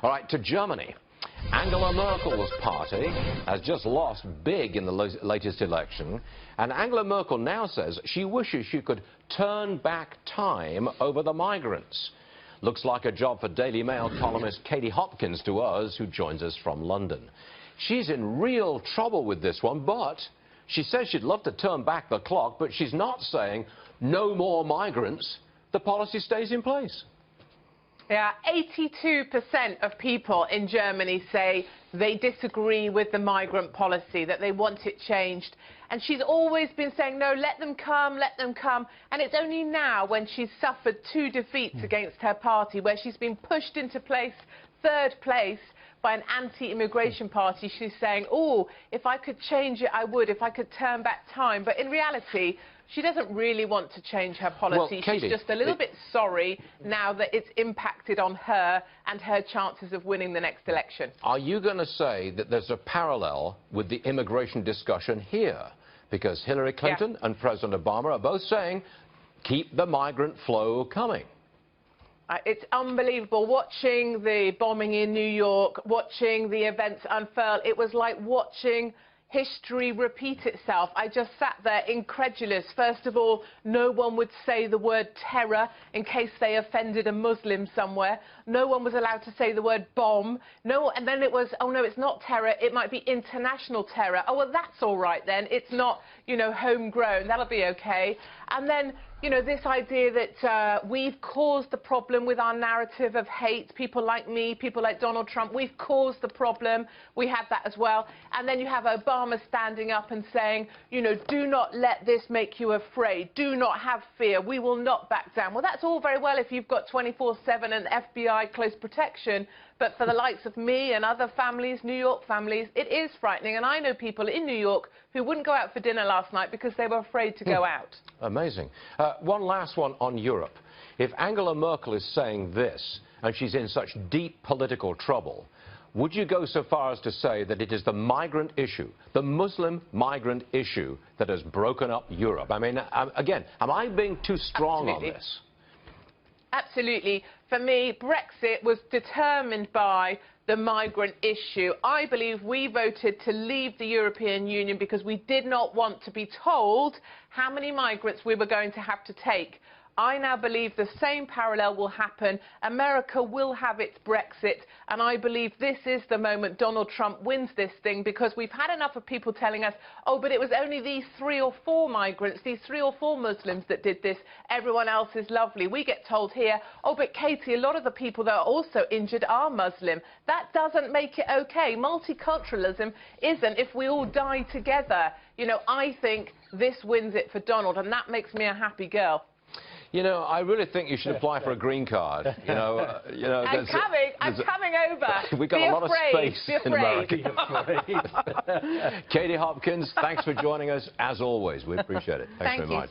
All right, to Germany. Angela Merkel's party has just lost big in the latest election, and Angela Merkel now says she wishes she could turn back time over the migrants. Looks like a job for Daily Mail columnist Katie Hopkins to us, who joins us from London. She's in real trouble with this one, but she says she'd love to turn back the clock, but she's not saying no more migrants. The policy stays in place. Yeah, 82% of people in Germany say they disagree with the migrant policy, that they want it changed. And she's always been saying, no, let them come, let them come. And it's only now, when she's suffered 2 defeats against her party, where she's been pushed into place, 3rd place, by an anti-immigration party, she's saying, oh, if I could change it, I would, if I could turn back time. But in reality, she doesn't really want to change her policy. Well, Katie, she's just a little bit sorry now that it's impacted on her and her chances of winning the next election. Are you going to say that there's a parallel with the immigration discussion here? Because Hillary Clinton and President Obama are both saying, keep the migrant flow coming. It's unbelievable watching the bombing in New York, watching the events unfurl. It was like watching history repeat itself. I just sat there incredulous. First of all, no one would say the word terror in case they offended a Muslim somewhere. No one was allowed to say the word bomb. No, and then it was, oh no, it's not terror, it might be international terror. Oh, well, that's all right then. It's not, you know, homegrown. That'll be okay. And then, you know, this idea that we've caused the problem with our narrative of hate. People like me, people like Donald Trump, we've caused the problem. We had that as well. And then you have Obama standing up and saying, you know, do not let this make you afraid. Do not have fear. We will not back down. Well, that's all very well if you've got 24/7 and FBI close protection. But for the likes of me and other families, New York families, it is frightening. And I know people in New York who wouldn't go out for dinner last night because they were afraid to go out. Amazing. One last one on Europe. If Angela Merkel is saying this, and she's in such deep political trouble, would you go so far as to say that it is the migrant issue, the Muslim migrant issue, that has broken up Europe? I mean, again, am I being too strong on this? Absolutely. For me, Brexit was determined by the migrant issue. I believe we voted to leave the European Union because we did not want to be told how many migrants we were going to have to take. I now believe the same parallel will happen. America will have its Brexit, and I believe this is the moment Donald Trump wins this thing, because we've had enough of people telling us, oh, but it was only these 3 or 4 migrants, these 3 or 4 Muslims that did this. Everyone else is lovely. We get told here, oh, but Katie, a lot of the people that are also injured are Muslim. That doesn't make it okay. Multiculturalism isn't if we all die together. You know, I think this wins it for Donald, and that makes me a happy girl. You know, I really think you should apply for a green card. I'm coming over. We've got a lot of space in America. Be afraid. Katie Hopkins, thanks for joining us, as always. We appreciate it. Thanks very much.